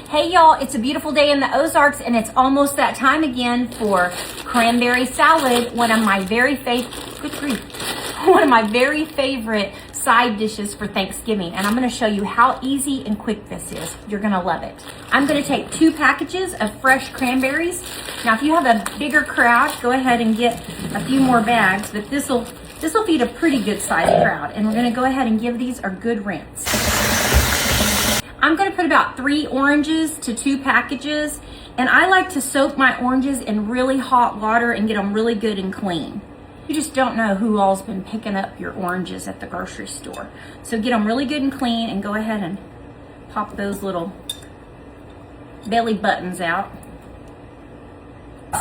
Hey y'all, it's a beautiful day in the Ozarks and it's almost that time again for cranberry salad, one of my very favorite side dishes for Thanksgiving. And I'm gonna show you how easy and quick this is. You're gonna love it. I'm gonna take 2 packages of fresh cranberries. Now, if you have a bigger crowd, go ahead and get a few more bags, but this'll feed a pretty good sized crowd. And we're gonna go ahead and give these a good rinse. I'm gonna put about 3 oranges to 2 packages, and I like to soak my oranges in really hot water and get them really good and clean. You just don't know who all's been picking up your oranges at the grocery store. So get them really good and clean and go ahead and pop those little belly buttons out.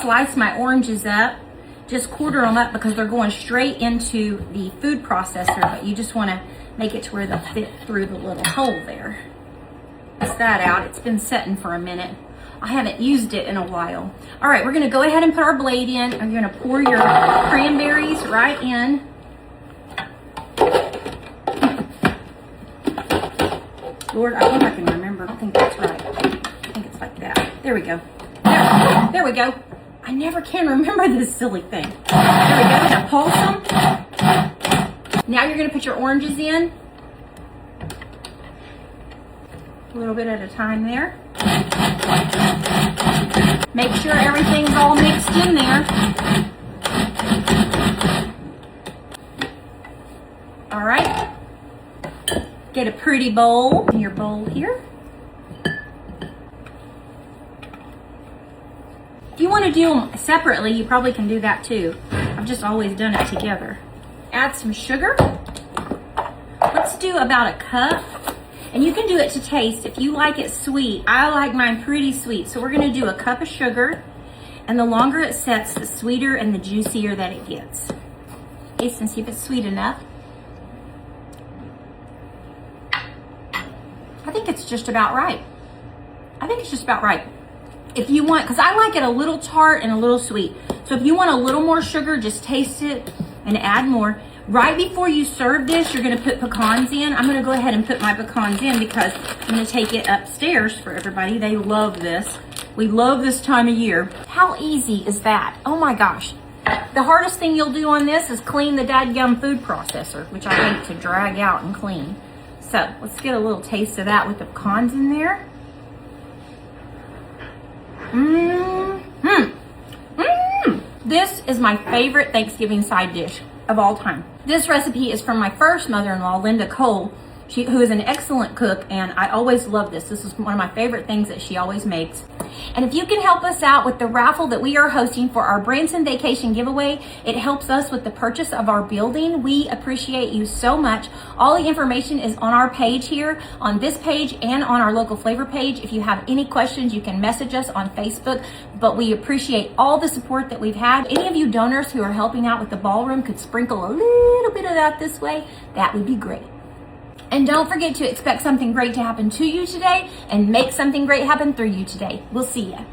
Slice my oranges up, just quarter them up because they're going straight into the food processor, but you just wanna make it to where they'll fit through the little hole there. Press that out. It's been setting for a minute. I haven't used it in a while. All right, we're gonna go ahead and put our blade in. I'm gonna pour your cranberries right in. Lord, I hope I can remember. I don't think that's right. I think it's like that. There we go. There we go. I never can remember this silly thing. There we go. Now pulse them. Now you're gonna put your oranges in. A little bit at a time there. Make sure everything's all mixed in there. All right. Get a pretty bowl in your bowl here. If you want to do them separately, you probably can do that too. I've just always done it together. Add some sugar. Let's do about a cup. And you can do it to taste if you like it sweet. I like mine pretty sweet. So we're gonna do a cup of sugar, and the longer it sets, the sweeter and the juicier that it gets. Taste and see if it's sweet enough. I think it's just about right. If you want, because I like it a little tart and a little sweet. So if you want a little more sugar, just taste it and add more. Right before you serve this, you're gonna put pecans in. I'm gonna go ahead and put my pecans in because I'm gonna take it upstairs for everybody. They love this. We love this time of year. How easy is that? Oh my gosh. The hardest thing you'll do on this is clean the dadgum food processor, which I hate to drag out and clean. So let's get a little taste of that with the pecans in there. This is my favorite Thanksgiving side dish of all time. This recipe is from my first mother-in-law, Linda Cole, who is an excellent cook, and I always love this. This is one of my favorite things that she always makes. And if you can help us out with the raffle that we are hosting for our Branson Vacation giveaway, it helps us with the purchase of our building. We appreciate you so much. All the information is on our page here, on this page, and on our local flavor page. If you have any questions, you can message us on Facebook, but we appreciate all the support that we've had. Any of you donors who are helping out with the ballroom could sprinkle a little bit of that this way, that would be great. And don't forget to expect something great to happen to you today and make something great happen through you today. We'll see ya.